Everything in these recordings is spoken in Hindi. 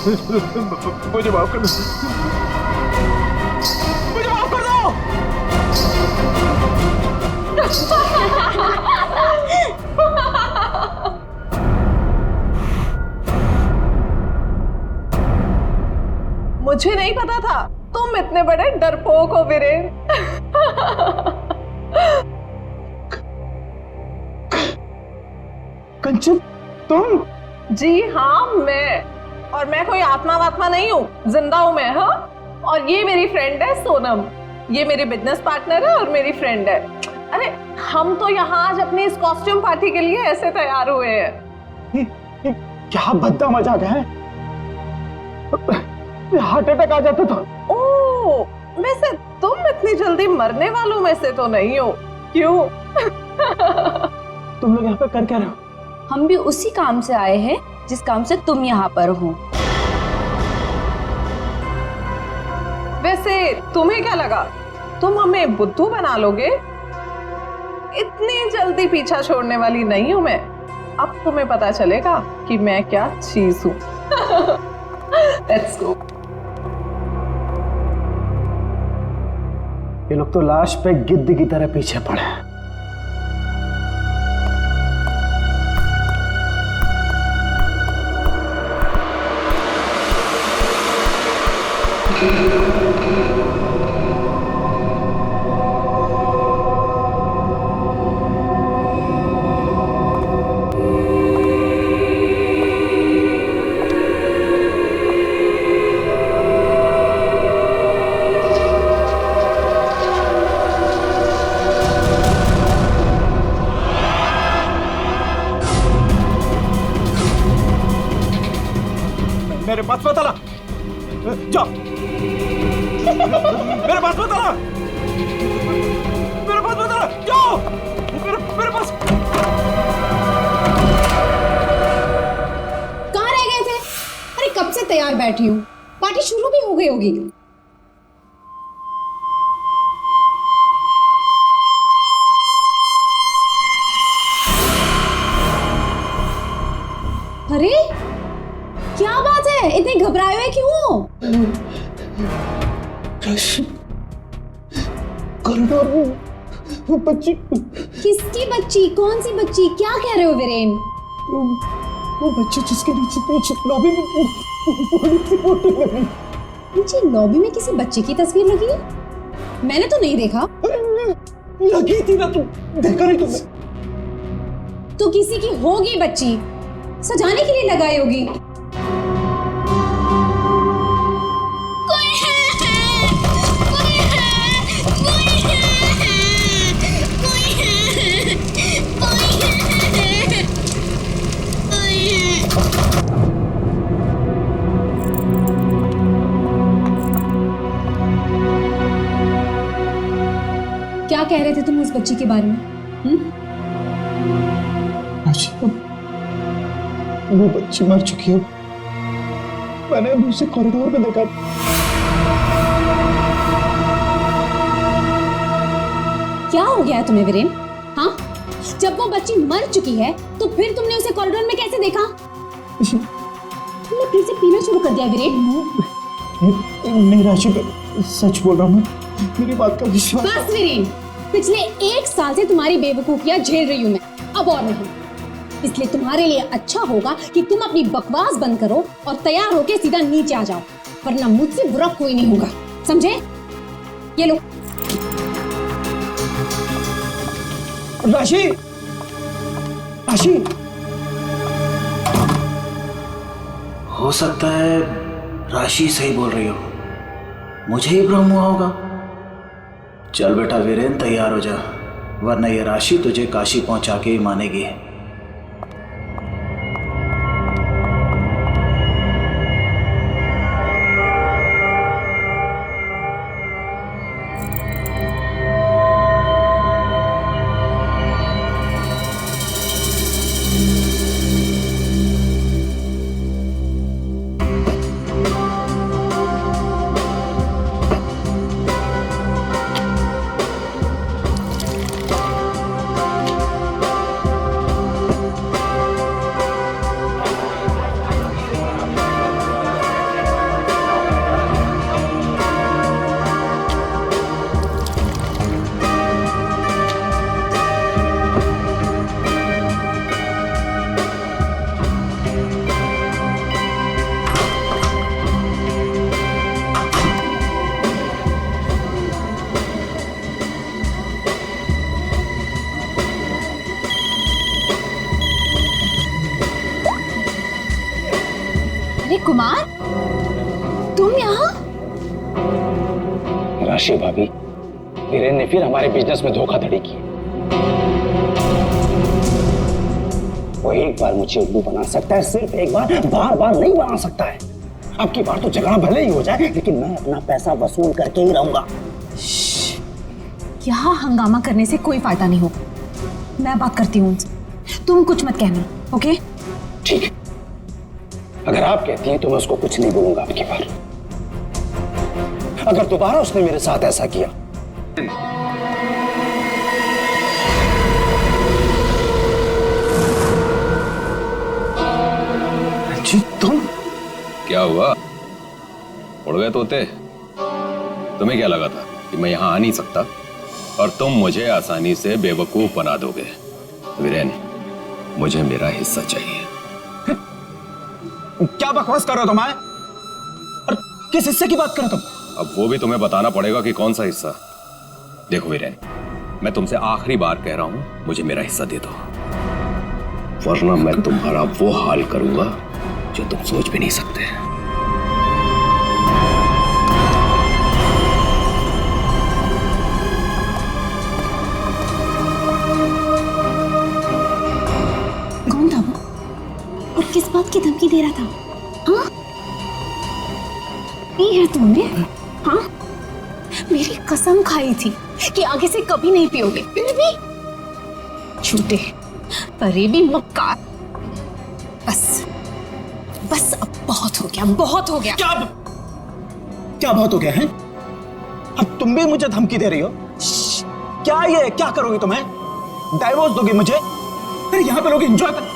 मुझे माफ कर दो, मुझे माफ कर दो। मुझे नहीं पता था तुम इतने बड़े डरपोक हो वीरेन। कंचन, तुम? जी हाँ, और मैं कोई आत्मा वात्मा नहीं हूँ, जिंदा हूँ मैं। हाँ, और ये मेरी फ्रेंड है सोनम, ये मेरी बिजनेस पार्टनर है और मेरी फ्रेंड है। अरे हम तो यहाँ आज अपनी इस कॉस्ट्यूम पार्टी के लिए ऐसे तैयार हुए हैं। ये क्या भद्दा मजाक है? हार्ट अटैक आ जाता था। ओह, वैसे तुम इतनी जल्दी मरने वालों में से तो नहीं हो, क्यों? तुम लोग यहाँ पे कर क्या रहे हो? हम भी उसी काम से आए हैं जिस काम से तुम यहाँ पर हो। वैसे तुम्हें क्या लगा तुम हमें बुद्धू बना लोगे? इतनी जल्दी पीछा छोड़ने वाली नहीं हूं मैं। अब तुम्हें पता चलेगा कि मैं क्या चीज हूं। Let's go. ये लोग तो लाश पे गिद्ध की तरह पीछे पड़े हैं। मेरे पास मत आना, जाओ। मेरे पास मत आना, मेरे पास मत आना, जाओ। मेरे पास। कहाँ रह गए थे? अरे कब से तैयार बैठी हूँ, पार्टी शुरू भी हो गई होगी। अरे क्या बात है, इतने घबराए हुए क्यों हो? कॉरिडोर में वो बच्ची। किसकी बच्ची? कौन सी बच्ची? क्या कह रहे हो वीरेन? वो बच्ची जिसके नीचे लॉबी में बड़ी सी फोटो लगी। नीचे लॉबी में किसी बच्चे की तस्वीर लगी है? मैंने तो नहीं देखा। लगी थी ना, तुम देखा नहीं तुमने? तो किसी की होगी बच्ची, सजाने के लिए लगाई होगी। क्या कह रहे थे तुम उस बच्ची के बारे में? वो बच्ची मर चुकी है। मैंने उसे कॉरिडोर में देखा। क्या हो गया है तुम्हें वीरेन? हाँ, जब वो बच्ची मर चुकी है तो फिर तुमने उसे कॉरिडोर में कैसे देखा? तुमने फिर से पीना शुरू कर दिया वीरेन? नहीं राशि, सच बोल रहा हूँ, मेरी बात का विश्वास। बस वीरेन, पिछले 1 साल से तुम्हारी बेवकूफियां झेल रही हूं मैं, अब और नहीं। इसलिए तुम्हारे लिए अच्छा होगा कि तुम अपनी बकवास बंद करो और तैयार होके सीधा नीचे आ जाओ, वरना मुझसे बुरा कोई नहीं होगा, समझे? ये लो। राशि, राशि, हो सकता है राशि सही बोल रही हो, मुझे ही भ्रम हुआ होगा। चल बेटा वीरेन, तैयार हो जा, वरना ये राशि तुझे काशी पहुंचा के ही मानेगी। राशि भाभी, वीरेन ने फिर हमारे बिजनेस में धोखाधड़ी की। वो एक बार मुझे उल्लू बना सकता है, सिर्फ एक बार, बार बार नहीं बना सकता है। अब की बार तो झगड़ा भले ही हो जाए, लेकिन मैं अपना पैसा वसूल करके ही रहूंगा। यहाँ हंगामा करने से कोई फायदा नहीं होगा। मैं बात करती हूँ उनसे, तुम कुछ मत कहना, ओके? ठीक है, अगर आप कहती हैं तो मैं उसको कुछ नहीं बोलूंगा अब की बार। अगर दोबारा उसने मेरे साथ ऐसा किया, तुम क्या हुआ? उड़ गए तोते? तुम्हें क्या लगा था कि मैं यहां आ नहीं सकता और तुम मुझे आसानी से बेवकूफ बना दोगे? वीरेन, मुझे मेरा हिस्सा चाहिए। क्या बकवास कर रहे हो तुम? और किस हिस्से की बात कर रहे हो तुम? अब वो भी तुम्हें बताना पड़ेगा कि कौन सा हिस्सा। देखो वीरेन, मैं तुमसे आखिरी बार कह रहा हूं, मुझे मेरा हिस्सा दे दो, वरना मैं तुम्हारा वो हाल करूंगा जो तुम सोच भी नहीं सकते। कौन था वो और किस बात की धमकी दे रहा था? हाँ, ये है तुमने? हाँ, मेरी कसम खाई थी कि आगे से कभी नहीं पियोगे, फिर भी झूठे, फरेबी, मक्कार। बस अब बहुत हो गया, बहुत हो गया। क्या बहुत हो गया है? अब तुम भी मुझे धमकी दे रही हो? क्या ये क्या करोगी तुम्हें? डाइवोर्स दोगी मुझे? अरे यहाँ पे लोग एंजॉय कर।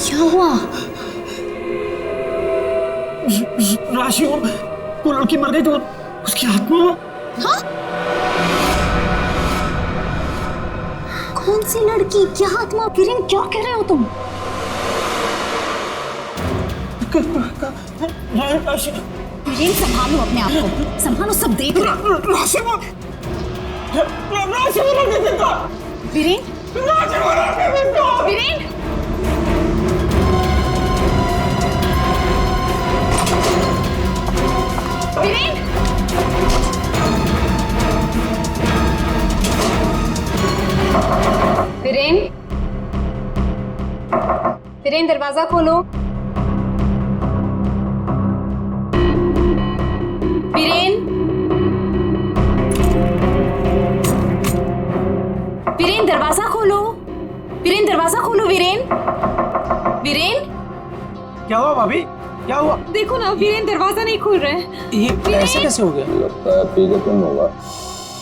क्या हुआ? राशि, वो लड़की मर गई तो उसकी आत्मा। हाँ? कौन सी लड़की? क्या आत्मा? वीरेन, क्या कह रहे हो तुम? राशि, वीरेन, संभालो अपने आप को, संभालो, सब देख रहे हैं। राशि वो लड़की जिंदा। वीरेन, राशि वो लड़की जिंदा। वीरेन, वीरेन, वीरेन, वीरेन, दरवाजा खोलो। वीरेन, वीरेन, दरवाजा खोलो। वीरेन, दरवाजा खोलो। वीरेन, वीरेन, क्या हुआ भाभी? क्या हुआ? देखो ना, वीरेन दरवाजा नहीं खोल रहे हैं। ये ऐसे कैसे हो गया? लगता है पी के तुम होगा।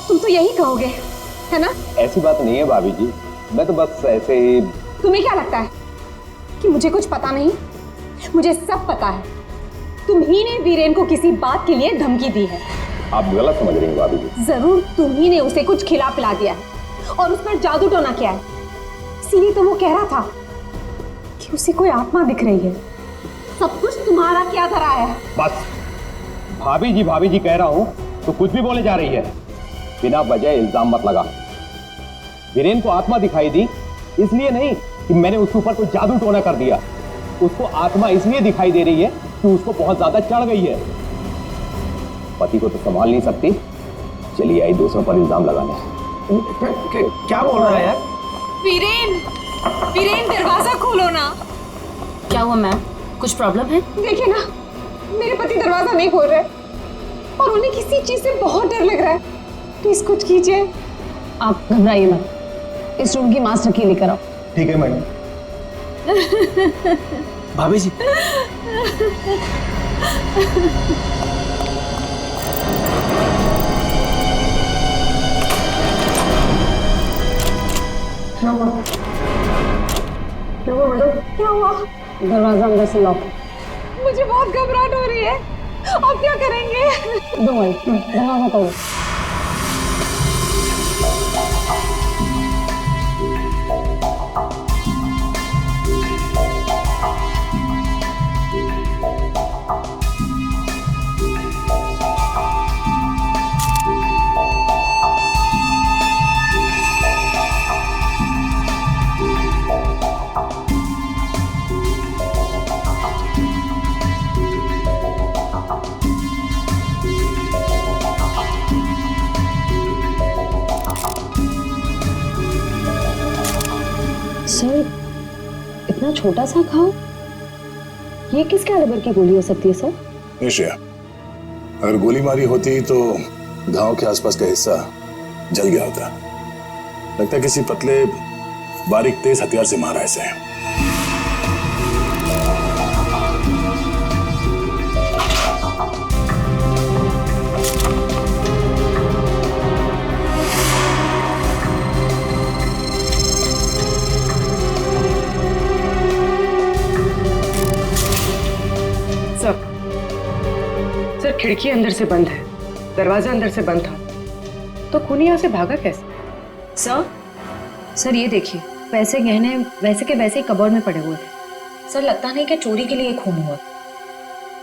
तुम तो यही कहोगे, है ना? ऐसी बात नहीं है भाभी जी, मैं तो बस ऐसे ही। तुम्हें क्या लगता है कि मुझे कुछ पता नहीं? मुझे सब पता है। तुम ही ने वीरेन को किसी बात के लिए धमकी दी है। आप गलत समझ रही हैं भाभी जी। जरूर तुम ही ने उसे कुछ खिला पिला दिया है और उस पर जादू टोना किया है। इसीलिए तो वो कह रहा था कि उसे कोई आत्मा दिख रही है। सब कुछ तुम्हारा क्या धरा है? बस भाभी जी कह रहा हूं तो कुछ भी बोले जा रही है। बिना वजह इल्जाम मत लगा। वीरेन को आत्मा दिखाई दी इसलिए नहीं कि मैंने उसके ऊपर कोई जादू टोना कर दिया। उसको आत्मा इसलिए दिखाई दे रही है कि उसको बहुत ज्यादा चढ़ गई है। पति को तो संभाल नहीं सकती, चलिए आई दूसरों पर इल्जाम लगाने। क्या बोल रहा है यार? वीरेन, वीरेन, दरवाजा खोलो ना। क्या हुआ मैम, कुछ प्रॉब्लम है? देखिए ना, मेरे पति दरवाजा नहीं खोल रहे और उन्हें किसी चीज से बहुत डर लग रहा है। प्लीज कुछ कीजिए। आप घबराइए मत, इस रूम की मास्टर की लेकर आओ। ठीक है मैडम। भाभी जी, क्या हुआ? दरवाजा अंदर से लॉक। मुझे बहुत घबराहट हो रही है। अब क्या करेंगे? दरवाजा तोड़ो। सर इतना छोटा सा घाव, ये किस कैलिबर की गोली हो सकती है सर? निश्चय, अगर गोली मारी होती तो घाव के आसपास का हिस्सा जल गया होता। लगता है किसी पतले बारीक तेज हथियार से मारा इसे। सर खिड़की अंदर से बंद है, दरवाजा अंदर से बंद था, तो खूनी यहाँ से भागा कैसे? सर ये देखिए, पैसे गहने वैसे के वैसे ही कबर्ड में पड़े हुए थे। सर लगता नहीं कि चोरी के लिए खून हुआ।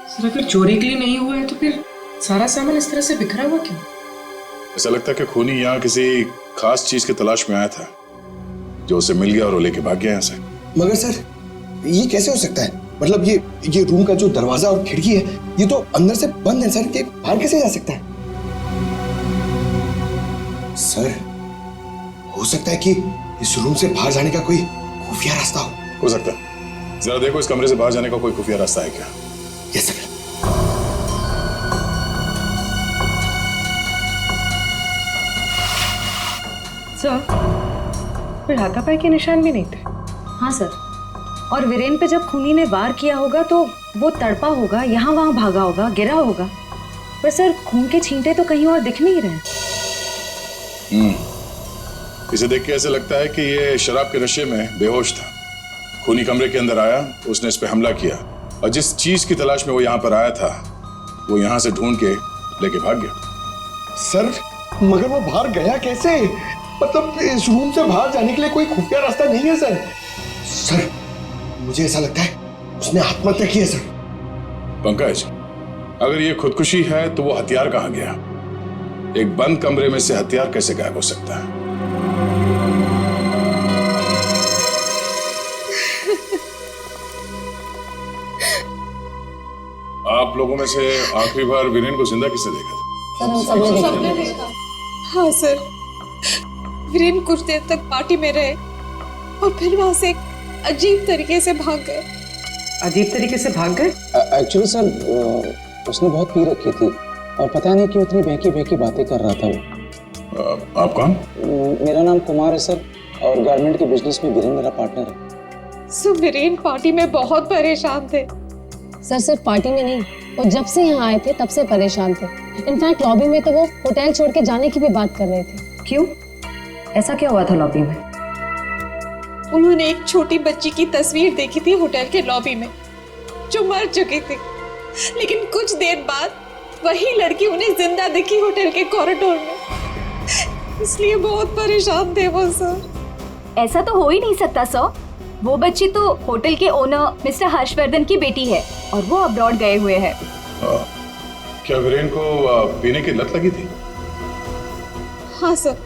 सर अगर चोरी के लिए नहीं हुआ है तो फिर सारा सामान इस तरह से बिखरा हुआ क्यों? ऐसा लगता है कि खूनी यहाँ किसी खास चीज की तलाश में आया था, जो उसे मिल गया और वो लेके भाग गया यहाँ से। मगर सर ये कैसे हो सकता है? मतलब ये रूम का जो दरवाजा और खिड़की है ये तो अंदर से बंद है सर, के बाहर कैसे जा सकता है? सर हो सकता है कि इस रूम से बाहर जाने का कोई खुफिया रास्ता हो सकता है। जरा देखो इस कमरे से बाहर जाने का कोई खुफिया रास्ता है क्या? Yes sir. सर कोई हाथापाई के निशान भी नहीं थे। हाँ सर, और वीरेन पे जब खूनी ने वार किया होगा तो वो तड़पा होगा, यहाँ वहां भागा होगा, गिरा होगा, पर सर खून के छींटे तो कहीं और दिख नहीं रहे। इसे देख के ऐसे लगता है कि ये शराब के नशे में बेहोश था। खूनी कमरे के अंदर आया, उसने इस पे हमला किया और जिस चीज की तलाश में वो यहाँ पर आया था वो यहाँ से ढूंढ के लेके भाग गया। सर मगर वो बाहर गया कैसे? मतलब इस रूम से बाहर जाने के लिए कोई खुफिया रास्ता नहीं है सर। सर मुझे ऐसा लगता है उसने आत्महत्या की है सर। पंकज, अगर ये खुदकुशी है तो वो हथियार कहाँ गया? एक बंद कमरे में से हथियार कैसे गायब हो सकता है? आप लोगों में से आखिरी बार वीरेन को जिंदा किसने देखा था? सर हम सबने देखा। हाँ सर, वीरेन कुछ देर तक पार्टी में रहे और फिर वहां से एक अजीब तरीके से भाग गए। अजीब तरीके से भाग गए? एक्चुअली सर उसने बहुत पी रखी थी और पता नहीं क्यों इतनी बहकी बहकी बातें कर रहा था वो। आप कौन? मेरा नाम कुमार है सर और गारमेंट के बिजनेस में वीरेन मेरा पार्टनर है। सो वीरेन पार्टी में बहुत परेशान थे। सर सिर्फ पार्टी में नहीं, वो जब से यहाँ आए थे तब से परेशान थे। इनफैक्ट लॉबी में तो वो होटल छोड़ के जाने की भी बात कर रहे थे। क्यों? ऐसा क्या हुआ था लॉबी में? उन्होंने एक छोटी बच्ची की तस्वीर देखी थी होटल के लॉबी में जो मर चुकी थी, लेकिन कुछ देर बाद वही लड़की उन्हें जिंदा दिखी होटल के कॉरिडोर में। इसलिए बहुत परेशान थे वो सर। ऐसा तो हो ही नहीं सकता सर, वो बच्ची तो होटल के ओनर मिस्टर हर्षवर्धन की बेटी है और वो अब्रॉड गए हुए हैं। क्या वीरेन को पीने की लत लगी थी? हाँ सर,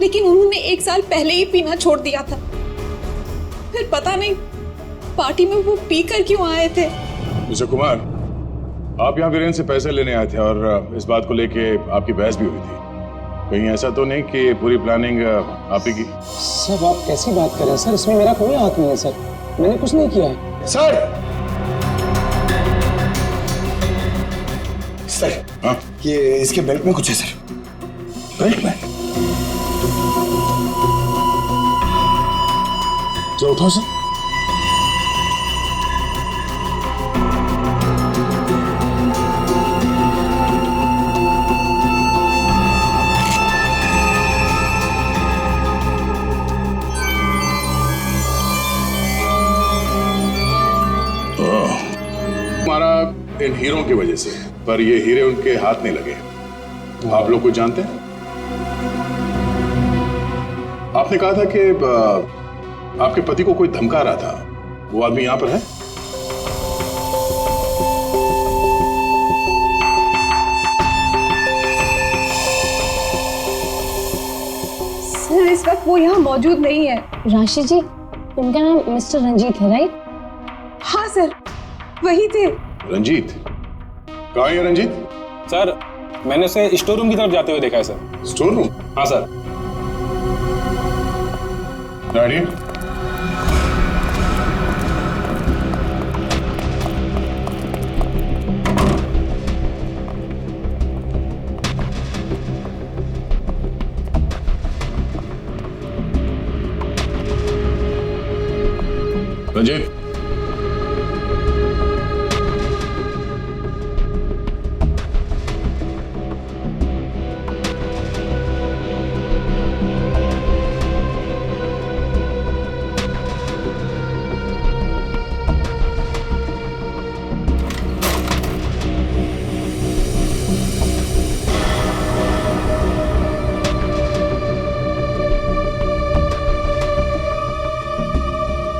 लेकिन उन्होंने 1 साल पहले ही पीना छोड़ दिया था। फिर पता नहीं पार्टी में वो पीकर क्यों आए थे। मिस्टर कुमार, आप यहाँ वीरेन से पैसे लेने आए थे और इस बात को लेके आपकी बहस भी हुई थी। कहीं ऐसा तो नहीं कि पूरी प्लानिंग आप ही की? सर आप कैसी बात कर रहे हैं सर, इसमें मेरा कोई हाथ नहीं है सर, मैंने कुछ नहीं किया है। सर सर हाँ? ये इसके बेल्ट में कुछ है सर। बेल्ट में? चलो उठाओ सर। हमारा इन हीरों की वजह से, पर ये हीरे उनके हाथ नहीं लगे। आप लोग कुछ जानते हैं? आपने कहा था कि आपके पति को कोई धमका रहा था, वो आदमी यहां पर है? सर इस वक्त वो यहाँ मौजूद नहीं है। राशि जी, उनका नाम मिस्टर रंजीत है राइट? हाँ सर, वही थे। रंजीत? कहाँ है रंजीत? सर मैंने उसे स्टोर रूम की तरफ जाते हुए देखा है सर। Store room? हाँ सर। डैडी, रंजीत,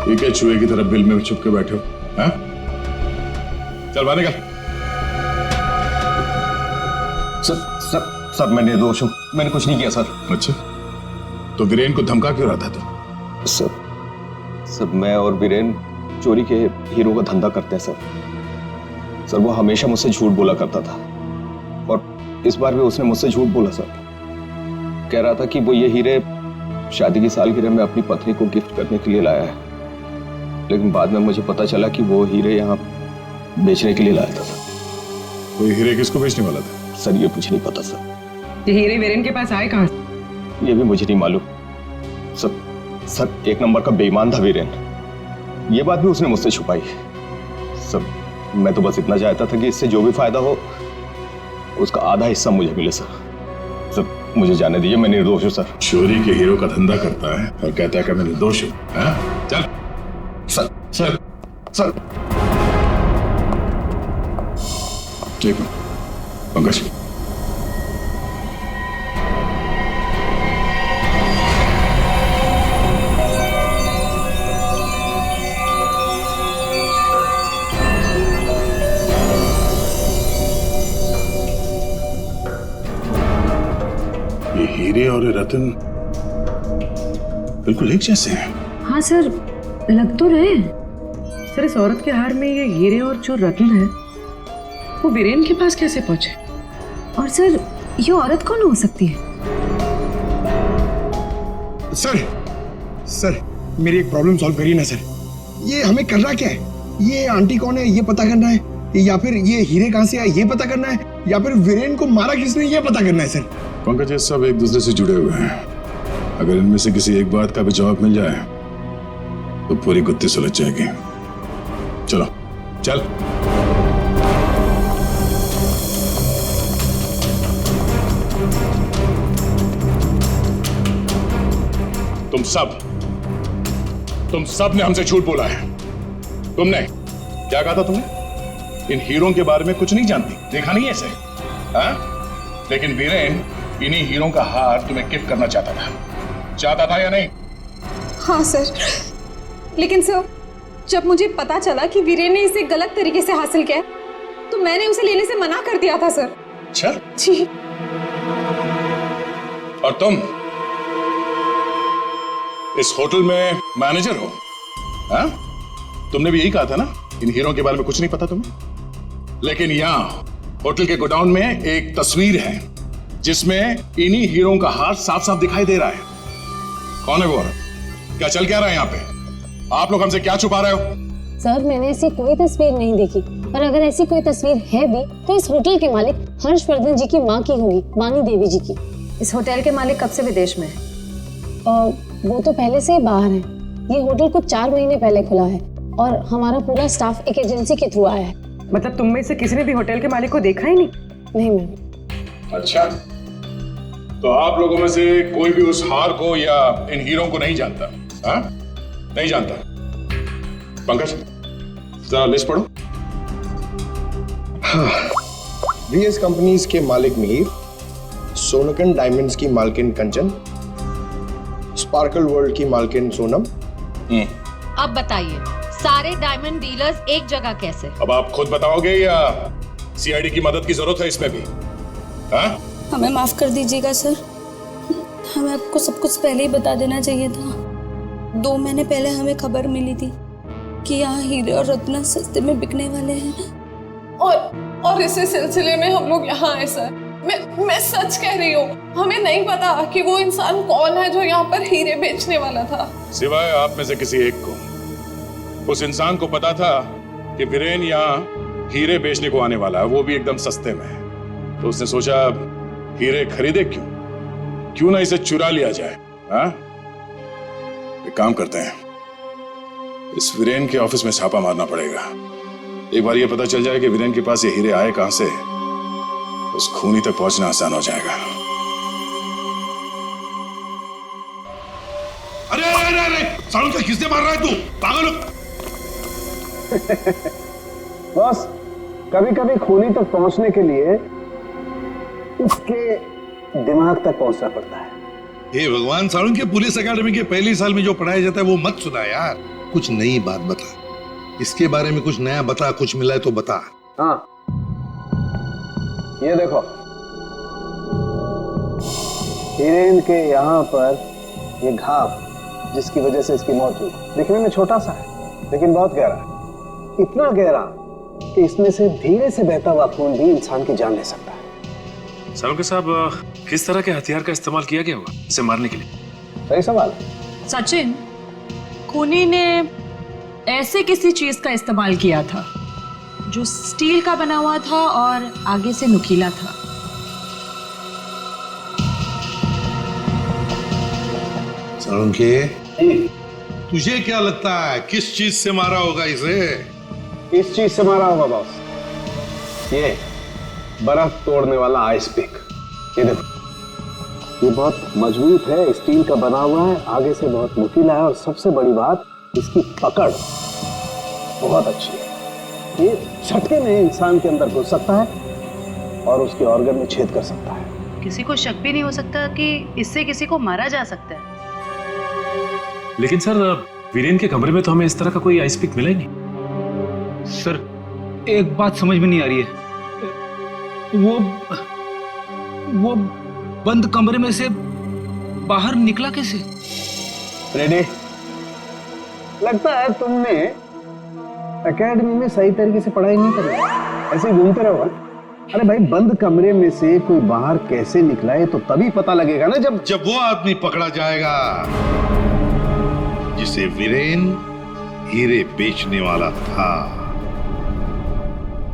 ठीक है, चूहे की तरफ बिल में छुप के बैठे हो, हाँ? चल बाहर निकल। सर मैं निर्दोष हूं, मैंने कुछ नहीं किया सर। अच्छा, तो वीरेन को धमका क्यों रहा था तू? सर मैं और वीरेन चोरी के हीरो का धंधा करते हैं सर। वो हमेशा मुझसे झूठ बोला करता था और इस बार भी उसने मुझसे झूठ बोला सर। कह रहा था कि वो ये हीरे शादी की सालगिरह में अपनी पत्नी को गिफ्ट करने के लिए लाया है, लेकिन बाद में मुझे पता चला कि वो हीरे यहाँ बेचने के लिए लाया था। वो हीरे किसको बेचने वाला था? सर ये मुझे नहीं पता सर। ये हीरे वीरेन के पास आए कहाँ से? ये भी मुझे नहीं मालूम सर। एक नंबर का बेईमान था वीरेन, ये बात भी उसने मुझसे छुपाई। सर मैं तो बस इतना चाहता था कि इससे जो भी फायदा हो उसका आधा हिस्सा मुझे मिले सर। मुझे जाने दीजिए, मैं निर्दोष हूँ सर। चोरी के हीरो का धंधा करता है और कहता है कि मैं निर्दोष हूँ, हाँ? चल सर ठीक है पंकज, ये हीरे और ये रतन बिल्कुल एक जैसे हैं। हाँ सर, लग तो रहे। सर इस औरत के हार में ये हीरे और जो रत्न है वो वीरेन के पास कैसे पहुंचे? और सर ये औरत कौन हो सकती है? सर मेरी एक प्रॉब्लम सॉल्व करिए ना सर। ये हमें करना क्या है? ये आंटी कौन है ये पता करना है, या फिर ये हीरे कहाँ से आए ये पता करना है, या फिर वीरेन को मारा किसने ये पता करना है सर। पंकज, ये सब एक दूसरे से जुड़े हुए हैं। अगर इनमें से किसी एक बात का भी जवाब मिल जाए तो पूरी गुत्थी सुलझ जाएगी। चलो चल। तुम सब ने हमसे झूठ बोला है। तुमने क्या कहा था? तुमने इन हीरों के बारे में कुछ नहीं जानती, देखा नहीं ऐसे, हाँ? लेकिन वीरेन इन्हीं हीरों का हार तुम्हें गिफ्ट करना चाहता था या नहीं? हाँ सर, लेकिन सर जब मुझे पता चला कि वीरेन ने इसे गलत तरीके से हासिल किया तो मैंने उसे लेने से मना कर दिया था सर। अच्छा जी। और तुम इस होटल में मैनेजर हो, हाँ? तुमने भी यही कहा था ना इन हीरों के बारे में कुछ नहीं पता तुम्हें। लेकिन यहाँ होटल के गोडाउन में एक तस्वीर है जिसमें इन्हीं हीरों का हार साफ साफ दिखाई दे रहा है। कौन है वो? क्या चल क्या रहा है यहाँ पे? आप लोग हमसे क्या छुपा रहे हो? सर मैंने ऐसी कोई तस्वीर नहीं देखी, और अगर ऐसी कोई तस्वीर है भी तो इस होटल के मालिक हर्षवर्धन जी की माँ की होगी, वाणी देवी जी की। इस होटल के मालिक कब से विदेश में है? वो तो पहले से ही बाहर है। ये होटल कुछ 4 महीने पहले खुला है और हमारा पूरा स्टाफ एक एजेंसी के थ्रू आया है। मतलब तुम में से किसी ने भी होटल के मालिक को देखा ही नहीं? नहीं मैम। अच्छा, तो आप लोगों में से कोई भी उस हार को या इन हीरों को नहीं जानता, हाँ? नहीं जानता। पंकज जरा लिस्ट पढ़ो। वीएस कंपनीज के मालिक मिहिर, सोनकन डायमंड्स की मालकिन कंचन, स्पार्कल वर्ल्ड की मालकिन सोनम। अब बताइए सारे डायमंड डीलर्स एक जगह कैसे? अब आप खुद बताओगे या सीआईडी की मदद की जरूरत है इसमें भी? हाँ? हमें माफ कर दीजिएगा सर, हमें आपको सब कुछ पहले ही बता देना चाहिए था। 2 महीने पहले हमें खबर मिली थी कि यहाँ हीरे और रत्न सस्ते में बिकने वाले हैं, और इसी सिलसिले में हम लोग यहाँ आए सर। मैं सच कह रही हूँ, हमें नहीं पता कि वो इंसान कौन है जो यहाँ पर हीरे बेचने वाला था। सिवाय आप में से किसी एक को, उस इंसान को पता था कि वीरेन यहाँ हीरे बेचने को आने वाला है, वो भी एकदम सस्ते में। तो उसने सोचा हीरे खरीदे क्यों ना इसे चुरा लिया जाए। हाँ, एक काम करते हैं, इस वीरेन के ऑफिस में छापा मारना पड़ेगा। एक बार ये पता चल जाए कि वीरेन के पास ये हीरे आए कहां से, उस खूनी तक पहुंचना आसान हो जाएगा। अरे अरे अरे, सालों से किसने मार रहा है तू? पागल हो? बस कभी कभी खूनी तक पहुंचने के लिए उसके दिमाग तक पहुंचना पड़ता है। हे भगवान, सालों के पुलिस अकेडमी के पहले साल में जो पढ़ाया जाता है वो मत सुना यार। कुछ नई बात बता, इसके बारे में कुछ नया बता, कुछ मिला है तो बता। हाँ, ये देखो, हीरेन के यहाँ पर ये घाव जिसकी वजह से इसकी मौत हुई, दिखने में छोटा सा है लेकिन बहुत गहरा है। इतना गहरा कि इसमें से धीरे से बहता हुआ खून भी इंसान की जान ले सकता है। सालोके साहब, किस तरह के हथियार का इस्तेमाल किया गया होगा इसे मारने के लिए? सही सवाल। सचिन, खूनी ने ऐसे किसी चीज का इस्तेमाल किया था जो स्टील का बना हुआ था और आगे से नुकीला था। सालुंके, तुझे क्या लगता है किस चीज से मारा होगा इसे? इस चीज से मारा होगा बॉस, ये बर्फ तोड़ने वाला आइस पिक। ये देखो, ये बहुत मजबूत है, स्टील का बना हुआ है, आगे से बहुत नुकीला है और सबसे बड़ी बात इसकी पकड़ बहुत अच्छी है। ये झटके में इंसान के अंदर घुस सकता है और उसके ऑर्गन में छेद कर सकता है। किसी को शक भी नहीं हो सकता कि इससे किसी को मारा जा सकता है। लेकिन सर, वीरेन के कमरे में तो हमें इस तरह का कोई आइस पिक मिला ही नहीं। सर, एक बात समझ में नहीं आ रही है, वो बंद कमरे में से बाहर निकला कैसे? रेडी? लगता है तुमने एकेडमी में सही तरीके से पढ़ाई नहीं करी, ऐसे घूमते रहो। अरे भाई, बंद कमरे में से कोई बाहर कैसे निकला है तो तभी पता लगेगा ना जब वो आदमी पकड़ा जाएगा जिसे वीरेन हीरे बेचने वाला था।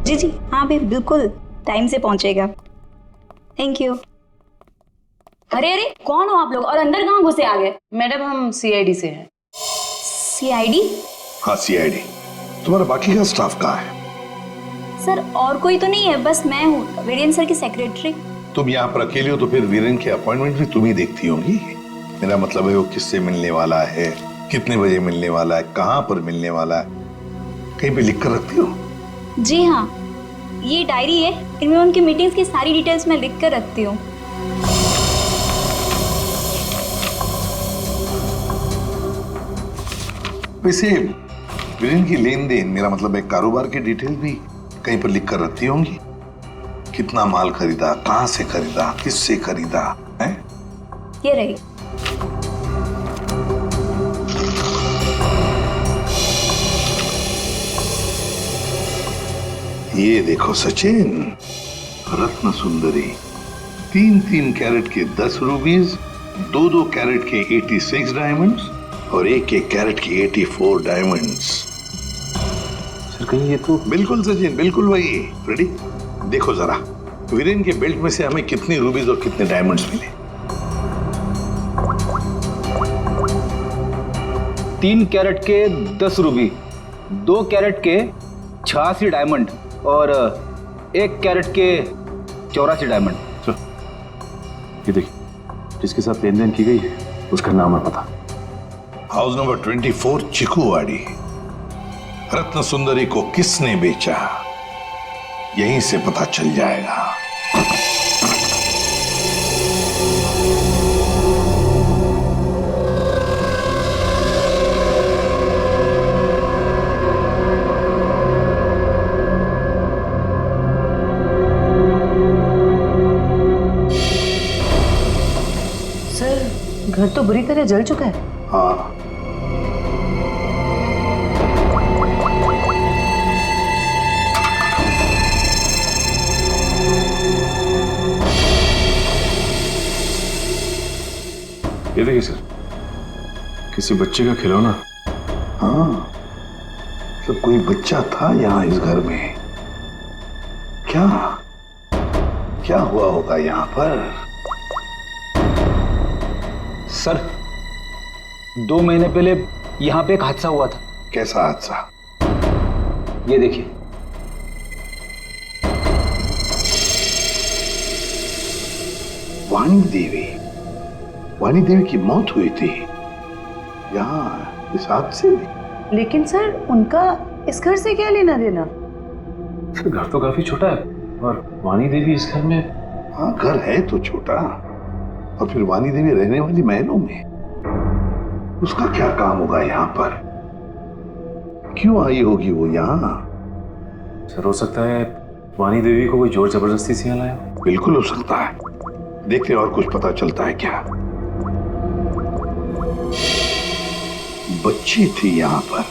जी जी हाँ भी बिल्कुल टाइम से पहुंचेगा। Thank you. अरे अरे, कौन हो आप लोग और अंदर कहाँ घुसे आ गए? मैडम, हम सीआईडी से हैं। सीआईडी? हाँ, सीआईडी। तुम्हारा बाकी का स्टाफ कहाँ है? सर, और कोई तो नहीं है, बस मैं हूँ, वीरेन सर की सेक्रेटरी। तुम यहाँ पर अकेले हो तो फिर वीरेन के अपॉइंटमेंट भी तुम ही देखती होंगी। मेरा मतलब है वो किससे मिलने वाला है, कितने बजे मिलने वाला है, कहाँ पर मिलने वाला है, कहीं पे लिख कर रखती हो? जी हाँ, ये डायरी है, इनमें उनकी मीटिंग्स की सारी डिटेल्स मैं लिख कर रखती हूँ। वैसे वीरेन की लेन देन, मेरा मतलब है कारोबार की डिटेल भी कहीं पर लिख कर रखती होंगी। कितना माल खरीदा, कहाँ से खरीदा, किससे खरीदा है? ये रही। ये देखो सचिन, रत्न सुंदरी, 3-3 कैरेट के 10 रूबीज, 2-2 कैरेट के 86 डायमंड्स और 1-1 कैरेट की 84 डायमंड्स। सर, कहीं ये तो बिल्कुल सचिन, बिल्कुल वही। रेडी? देखो जरा, वीरेन के बेल्ट में से हमें कितनी रूबीज और कितने डायमंड्स मिले? 3 कैरेट के 10 रूबी, 2 कैरेट के 86 डायमंड और 1 कैरेट के 84 डायमंड। ये देखिए, जिसके साथ लेन देन की गई है उसका नाम और पता। House number 24, चिकुवाड़ी। रत्न सुंदरी को किसने बेचा, यहीं से पता चल जाएगा। सर, घर तो बुरी तरह जल चुका है। हाँ, ये देखिए सर, किसी बच्चे का खिलौना। हाँ, तो कोई बच्चा था यहाँ इस घर में। क्या क्या हुआ होगा यहाँ पर? सर, 2 महीने पहले यहाँ पे एक हादसा हुआ था। कैसा हादसा? ये देखिए। वाणी देवी की मौत हुई थी यहाँ इस हादसे में। लेकिन सर, उनका इस घर से क्या लेना देना? सर, घर तो काफी छोटा है और वाणी देवी इस घर में। हाँ, घर है तो छोटा, और फिर वाणी देवी रहने वाली महलों में। उसका क्या काम होगा यहाँ पर? क्यों आई होगी वो यहाँ? सर, हो सकता है वाणी देवी को कोई जोर जबरदस्ती से यहाँ लाया। बिल्कुल हो सकता है। देखते और कुछ पता चलता है क्या? बच्ची थी यहाँ पर,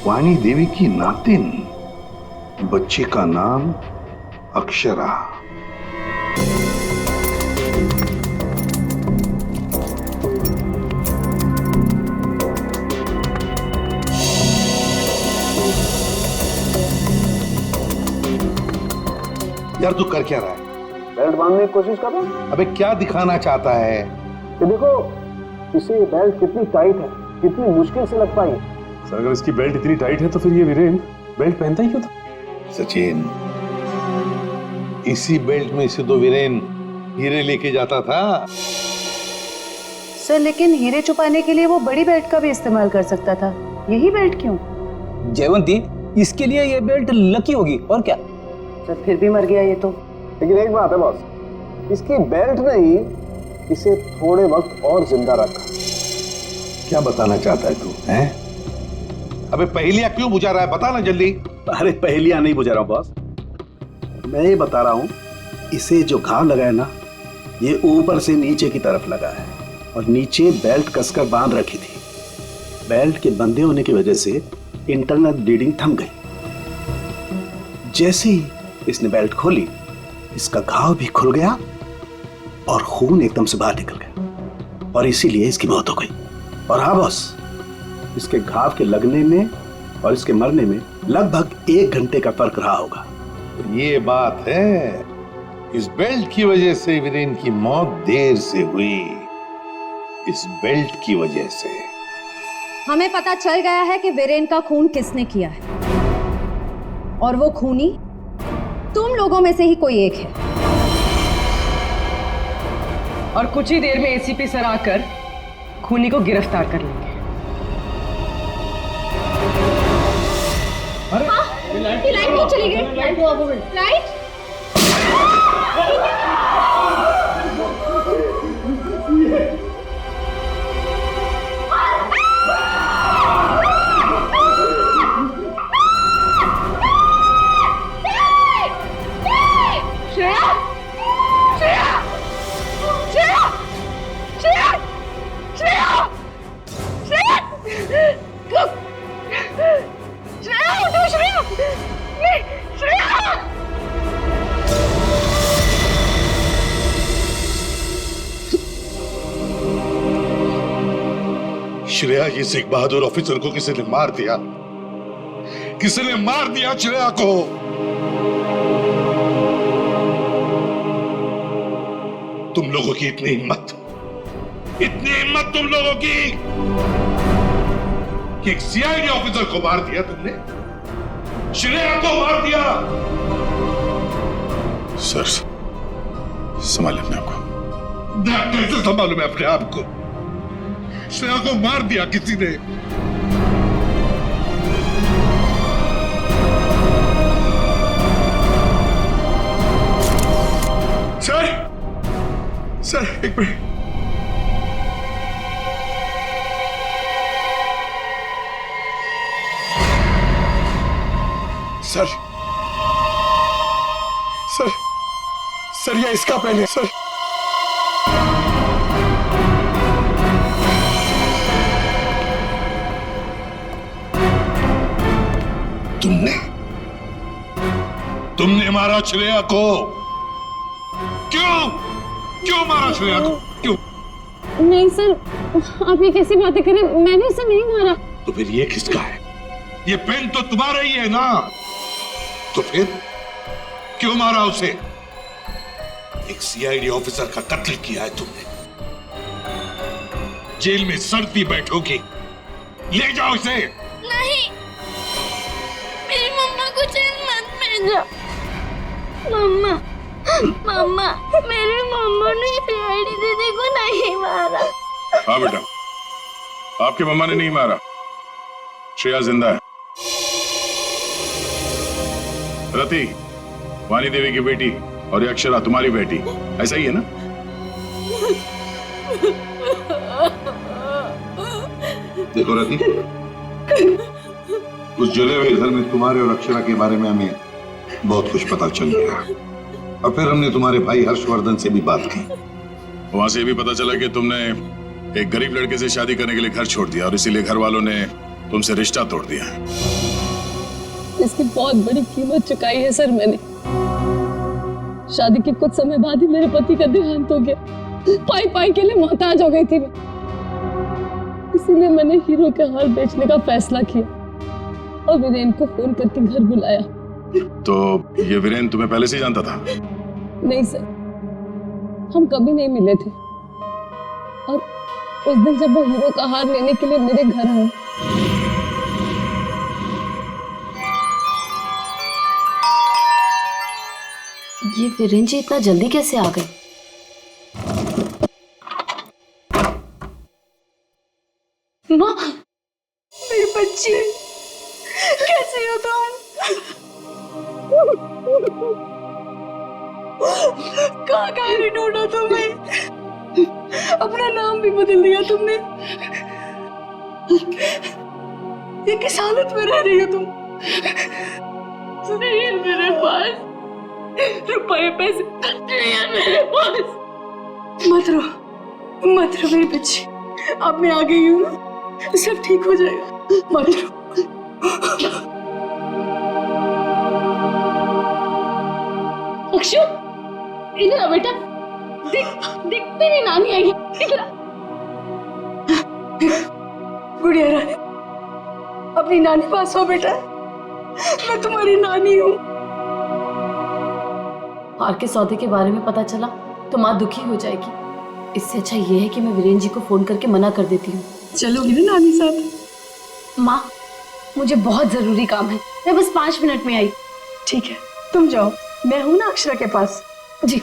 वाणी देवी की नातिन। बच्ची का नाम अक्षरा। यार तू कर क्या रहा है? बेल्ट बांधने की कोशिश कर रहा हूं। अबे क्या दिखाना चाहता है? ये देखो, इसे बेल्ट कितनी टाइट है, कितनी मुश्किल से लग पाई है। सर, अगर इसकी बेल्ट इतनी टाइट है तो फिर ये वीरेन बेल्ट पहनता ही क्यों था? सचिन, इसी बेल्ट में से तो वीरेन हीरे लेके जाता था। सर, लेकिन हीरे छुपाने के लिए वो बड़ी बेल्ट का भी इस्तेमाल कर सकता था। यही बेल्ट क्यों? जयवंती, इसके लिए ये बेल्ट लकी होगी और क्या। सर, फिर भी मर गया ये तो। लेकिन एक बात है बॉस, इसकी बेल्ट ने ही इसे थोड़े वक्त और जिंदा रखा। क्या बताना चाहता है तू? हैं? अबे पहेलियां क्यों बुझा रहा है? बता ना जल्दी। अरे पहेलियां नहीं बुझा रहा हूं बॉस, मैं ये बता रहा हूं, इसे जो घाव लगा है ना, ये ऊपर से नीचे की तरफ लगा है और नीचे बेल्ट कसकर बांध रखी थी। बेल्ट के बंधे होने की वजह से इंटरनल ब्लीडिंग थम गई। जैसे ही इसने बेल्ट खोली, इसका घाव भी खुल गया और खून एकदम से बाहर निकल गया और इसीलिए इसकी मौत हो गई। और हाँ बॉस, इसके घाव के लगने में और इसके मरने में लगभग 1 घंटे का फर्क रहा होगा। ये बात है, इस बेल्ट की वजह से वीरेन की मौत देर से हुई। इस बेल्ट की वजह से हमें पता चल गया है कि वीरेन का खून किसने किया है, और वो खूनी तुम लोगों में से ही कोई एक है। और कुछ ही देर में एसीपी सर आकर खूनी को गिरफ्तार कर लेंगे। लाइट क्यों चली गई? लाइट श्रेया, ये सिख बहादुर ऑफिसर को किसी ने मार दिया। किसी ने मार दिया श्रेया को। तुम लोगों की इतनी हिम्मत तुम लोगों की कि एक सीआईडी ऑफिसर को मार दिया तुमने, श्रेया को मार दिया। सर, संभालिए अपने आप को। कैसे संभालूं मैं अपने आप को? श्रेया को मार दिया किसी ने। सर एक मिनट। सर सर सर ये इसका पेन है सर। तुमने मारा श्रेया को। क्यों मारा श्रेया को? क्यों? नहीं सर, आप ये कैसी बातें करें, मैंने उसे नहीं मारा। तो फिर ये किसका है? ये पेन तो तुम्हारा ही है ना? तो फिर क्यों मारा उसे? एक सीआईडी ऑफिसर का कत्ल किया है तुमने, जेल में सड़ती बैठोगी। ले जाओ इसे। नहीं, मेरी मम्मा को जेल मत भेजो। मम्मा, मम्मा, मेरी मम्मा ने सीआईडी दीदी को नहीं मारा। हाँ बेटा, आपकी मम्मा ने नहीं मारा, श्रेया जिंदा है। रति, वानी देवी की बेटी, और ये अक्षरा तुम्हारी बेटी, ऐसा ही है ना? देखो रति, उस जले हुए घर में तुम्हारे और अक्षरा के बारे में हमें बहुत कुछ पता चल गया, और फिर हमने तुम्हारे भाई हर्षवर्धन से भी बात की। वहां से भी पता चला कि तुमने एक गरीब लड़के से शादी करने के लिए घर छोड़ दिया, और इसीलिए घर वालों ने तुमसे रिश्ता तोड़ दिया। इसकी बहुत बड़ी कीमत चुकाई है सर मैंने। शादी के कुछ समय बाद ही मेरे पति का देहांत हो गया। पाई पाई के लिए मोहताज हो गई थी मैं, इसीलिए मैंने हीरो के हार बेचने का फैसला किया और वीरेन को फोन करके घर बुलाया। तो ये वीरेन तुम्हें पहले से ही जानता था? नहीं सर, हम कभी नहीं मिले थे, और उस दिन जब वो हीरो का हार लेने के लिए मेरे घर आया, ये वीरेन जी इतना जल्दी कैसे आ गए? माँ, मेरी बच्ची, कैसे हो तुम? कहाँ कहाँ नहीं ढूंढा तुम्हें? अपना नाम भी बदल दिया तुमने। ये किस हालत में रह रही हो तुम? नहीं है मेरे पास रुपए पैसे, नहीं है मेरे पास। मत रो मेरी बच्ची, अब मैं आ गई हूँ, सब ठीक हो जाएगा, मत रो। अक्षु, इधर आ बेटा, देख तेरी नानी आई है, इधर आ। गुड़िया रानी, अपनी नानी पास हो बेटा, मैं तुम्हारी नानी हूँ। हार के सौदे के बारे में पता चला तो माँ दुखी हो जाएगी। इससे अच्छा ये है कि मैं वीरेन जी को फोन करके मना कर देती हूँ। चलोगी ना नानी साथ? माँ, मुझे बहुत जरूरी काम है, मैं बस 5 मिनट में आई। ठीक है, तुम जाओ, मैं हूं ना अक्षरा के पास। जी।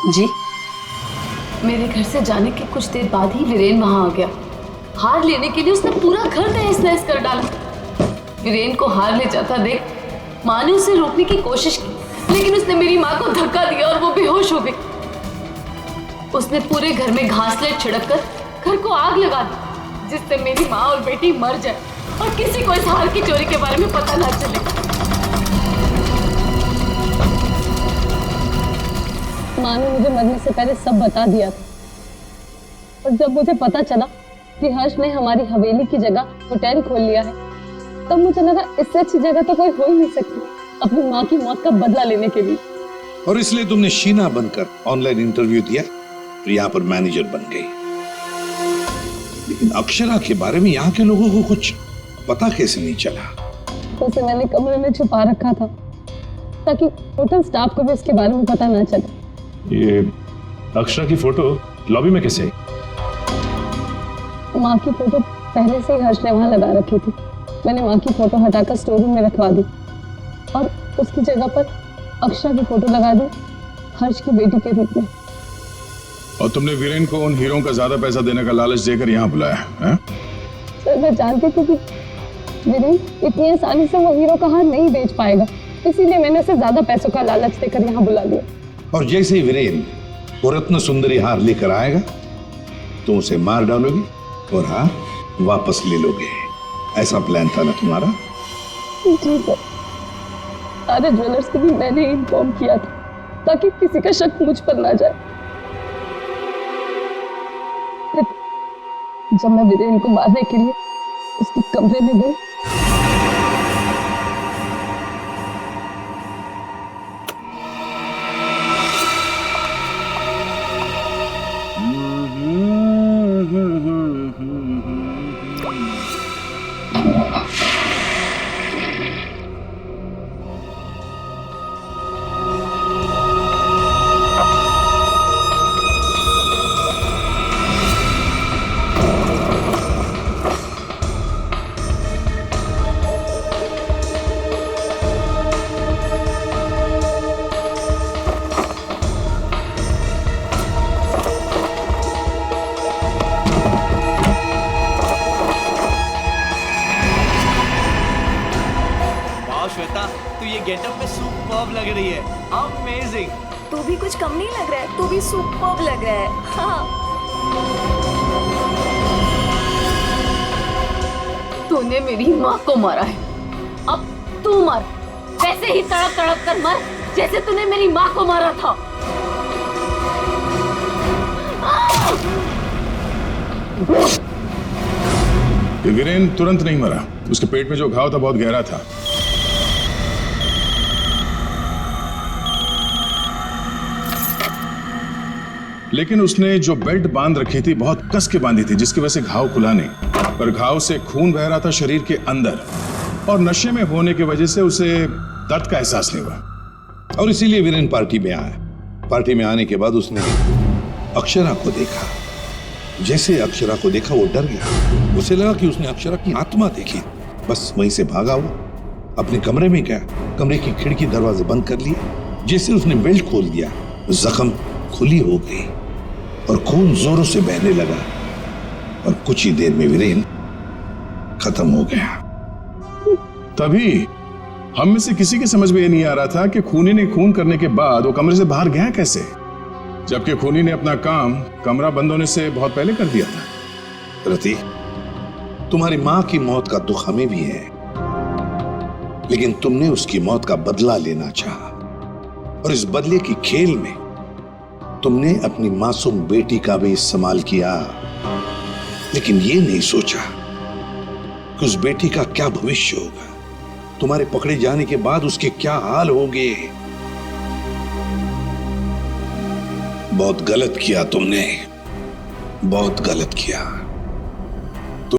जी, मेरे घर से जाने के कुछ देर बाद ही वीरेन वहां आ गया। हार लेने के लिए उसने पूरा घर तहस नहस कर डाला। वीरेन को हार ले जाता देख माँ ने उसे रोकने की कोशिश की, लेकिन उसने मेरी माँ को धक्का दिया और वो बेहोश हो गई। उसने पूरे घर में घासलेट छिड़क कर घर को आग लगा दी, जिससे मेरी माँ और बेटी मर जाए और किसी को इस हार की चोरी के बारे में पता ना चले। माँ ने मुझे मरने से पहले सब बता दिया था, और जब मुझे पता चला कि हर्ष ने हमारी हवेली की जगह होटल खोल लिया है, तब मुझे लगा इससे अच्छी जगह तो कोई हो ही नहीं सकती अपनी माँ की मौत का बदला लेने के लिए। और इसलिए तुमने शीना बनकर ऑनलाइन इंटरव्यू दिया और यहाँ पर मैनेजर बन गई। लेकिन अक्षरा के बारे में यहाँ के लोगों को कुछ पता कैसे नहीं चला? उसे मैंने कमरे में छुपा रखा था ताकि होटल स्टाफ को भी उसके बारे में पता ना चले। ये अक्षरा की फोटो लॉबी में कैसे आई? माँ की फोटो पहले से ही हर्ष ने वहां लगा रखी थी। मैंने माँ की फोटो हटाकर स्टोर रूम में रखवा दी और उसकी जगह पर अक्षरा की फोटो लगा दी, हर्ष की बेटी के रूप में। और तुमने वीरेन को उन हीरों का ज्यादा पैसा देने का लालच देकर यहाँ बुलाया है? सर, मैं जानती थी कि वीरेन इतनी आसानी से वो हीरो का हार नहीं बेच पाएगा, इसीलिए मैंने उसे ज्यादा पैसों का लालच देकर यहाँ बुला लिया। और जैसे ही वीरेन वो रत्न सुंदरी हार लेकर आएगा तो उसे मार डालोगे और हार वापस ले लोगे। ऐसा प्लान था ना तुम्हारा? जी सर, सारे ज्वेलर्स को भी मैंने इन्फॉर्म किया था ताकि किसी का शक मुझ पर ना जाए। फिर जब मैं वीरेन को मारने के लिए उसके कमरे में गई, श्वेता, तू ये गेटअप में सुपर्ब लग रही है। अमेजिंग। तू भी कुछ कम नहीं लग रहा है, तू भी सुपर्ब लग रहा है। हाँ। तूने मेरी माँ को मारा है, अब तू मर, वैसे ही तड़प तड़प कर मर जैसे तूने मेरी माँ को मारा था। वीरेन तुरंत नहीं मरा, उसके पेट में जो घाव था बहुत गहरा था। लेकिन उसने जो बेल्ट बांध रखी थी बहुत कस के बांधी थी, जिसकी वजह से घाव खुला नहीं, पर घाव से खून बह रहा था शरीर के अंदर, और नशे में होने की वजह से उसे दर्द का एहसास नहीं हुआ। और इसीलिए वीरेन पार्टी में आया। पार्टी में आने के बाद उसने अक्षरा को देखा। जैसे अक्षरा को देखा वो डर गया। उसे लगा कि उसने अक्षरा की आत्मा देखी। बस वहीं से भागा वो अपने कमरे में गया। कमरे की खिड़की दरवाजे बंद कर लिए। जैसे उसने बेल्ट खोल दिया, जख्म खुली हो गई और खून जोरों से बहने लगा, और कुछ ही देर में वीरेन खत्म हो गया। तभी हम में से किसी के समझ में ये नहीं आ रहा था कि खूनी ने खून करने के बाद वो कमरे से बाहर गया कैसे, जबकि खूनी ने अपना काम कमरा बंद होने से बहुत पहले कर दिया था। रति, तुम्हारी मां की मौत का दुख हमें भी है, लेकिन तुमने उसकी मौत का बदला लेना चाहा, और इस बदले की खेल में तुमने अपनी मासूम बेटी का भी इस्तेमाल किया, लेकिन ये नहीं सोचा कि उस बेटी का क्या भविष्य होगा, तुम्हारे पकड़े जाने के बाद उसके क्या हाल होंगे। बहुत गलत किया तुमने, बहुत गलत किया।